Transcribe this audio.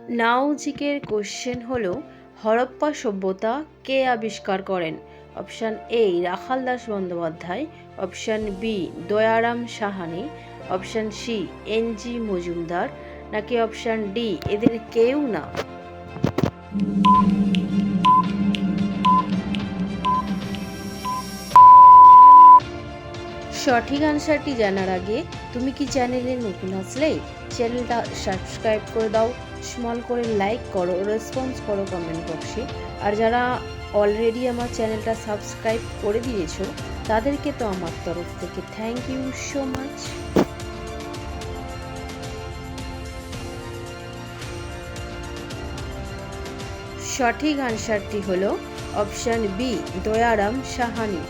নাউজিকের question হলো হরপ্পা সভ্যতা কে আবিষ্কার করেন? Option A Rakhal Das Bandyopadhyay, option B Dayaram Sahni, option C N G. Majumdar, নাকি অপশান ডি এদের কেউ না? সঠিক আনসারটি জানার আগে তুমি কি চ্যানেলে নতুন আসলে চ্যানেলটা সাবস্ক্রাইব করে দাও, স্মল করে লাইক করো, রেসপন্স করো কমেন্ট বক্সে। আর যারা অলরেডি আমার চ্যানেলটা সাবস্ক্রাইব করে দিয়েছো তাদেরকে তো আমার তরফ থেকে থ্যাংক ইউ সো মাচ। সঠিক আনসারটি হলো অপশান বি দয়ারাম সাহানি।